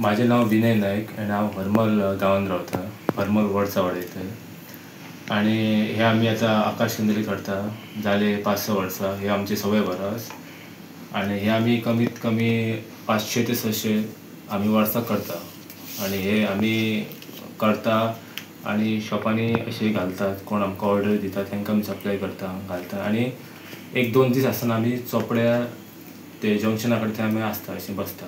माझे नाव विनय नाईक आणि हांव हरमल गांवांत रावता. हरमल वडसावडे इथे. आणि हे आम्ही आता आकाश कंदिली करता झाले 5-6 वर्सां. हे आमचे सवय वरस आणि हे आम्ही कमीत कमी 500 ते 600 आम्ही वर्सां करता. आणि हे आम्ही करता आणि शॉपांनी असे घालतात. कोण आमकां ऑर्डर दितात तांकां आमी सप्लाय करता घालता. आणि 1-2 दीस आसतना आमी चोपड्या ते जंक्शना कडेन आमी आसता अशें बसता.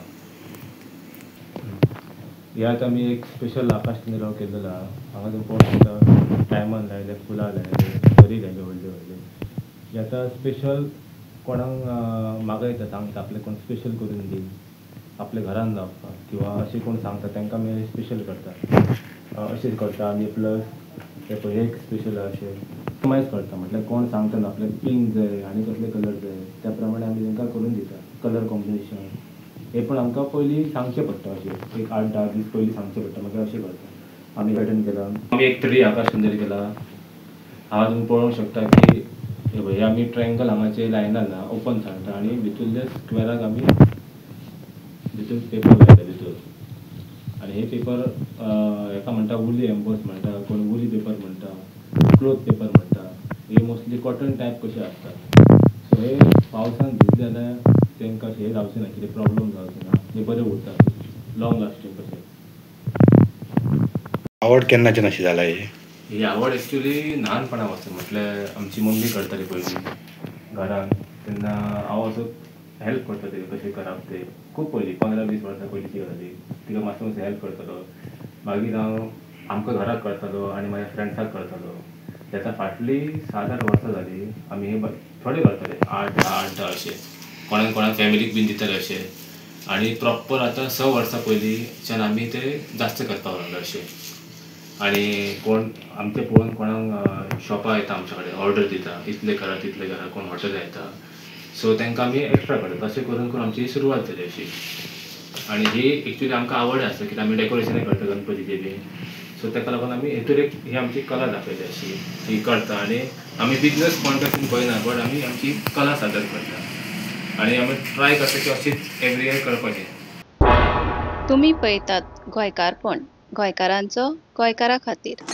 ह्यात आमी एक स्पेशल आकाश कंदील केलेलो आहा. हांगा तुमी पळोवंक शकता डायमंड लायले, फुलां लायले, बरी लायले व्हडले व्हडले. आतां स्पेशल कोणाक मागयता सांगता आपले कोण स्पेशल करून दी आपल्या घरान लावपाक किंवा अशें कोण सांगता तांकां आमी स्पेशल करता. अशेंच करता आमी. प्लस ते एक स्पेशल अशें कस्टमायज करता. म्हटल्यार कोण सांगता न्हू आपल्याक पिंक जाय आनी कसले कलर जाय त्या प्रमाणे आमी तांकां करून दिता. कलर कॉम्बिनेशन हे पण आमकां पयलीं सांगचें पडटा. अशें एक 8-10 दीस पयलीं सांगचें पडटा. मागीर अशें करता आमी. पॅटर्न केला आमी. एक तरी आकाश कंदील केला. हांगा तुमी पळोवंक शकता की हे आमी ट्रायंगल हांगाचे लायना ना ओपन सांगता आणि भितरल्या स्क्वेराक आमी भितर पेपर लायता भितर. आणि हे पेपर हेका म्हणटा वुली एम्बोस म्हणटा, कोण वुली पेपर म्हणटा, क्लोथ पेपर म्हणटा. हे मोस्टली कॉटन टायप कशे आसता. सो हे पावसान भिजले जाल्यार तांकां हे जावचें ना, कितें प्रॉब्लम जावचें ना. हे बरे उरता लॉंग लास्टींग कशें. आवड केन्नाच्यान अशी जाला ही आवड एक्चुली ल्हानपणा पासून. म्हटल्यार आमची मम्मी करताली पयलीं घरान तेन्ना हांव असो हेल्प करताली कशें करप ते. खूब पयलीं 15-20 वर्सां पयलींची गजाल ती. तिका मातसो मातसो हेल्प करतालो. मागीर हांव आमकां घराक करतालो आनी म्हाज्या फ्रेंड्साक करतालो. ताच्या फाटलीं 7-8 वर्सां जालीं आमी हे थोडे करताले 8-10 अशे. कोणाक कोणाक फॅमिलीक बीन दिताले अशे. आनी प्रॉपर आतां 6 वर्सां पयलींच्यान आमी ते जास्त करपाक लागले अशे. आनी कोण आमचे पळोवन कोणाक शॉपां येता आमच्या कडेन ऑर्डर दिता इतले करा तितले करा. कोण हॉटेलां येता सो तांकां आमी एक्स्ट्रा करता. तशें करून करून आमची सुरवात जाली अशी. आनी ही एक्चुली आमकां आवड आसा कित्याक आमी डेकोरेशनूय करता गणपतीचें बी. सो ताका लागून आमी हेतूर एक ही आमची कला दाखयली अशी ही करता. आनी आमी बिजनस पॉयंट ऑफ व्यू पळयना बट आमी आमची कला सादर करता. आनी आमी ट्राय करता की अशीच एवरी इयर करपाचें. तुम्ही पळयतात गोंयकारपण, गोंयकारांचो गोंयकारा खातीर.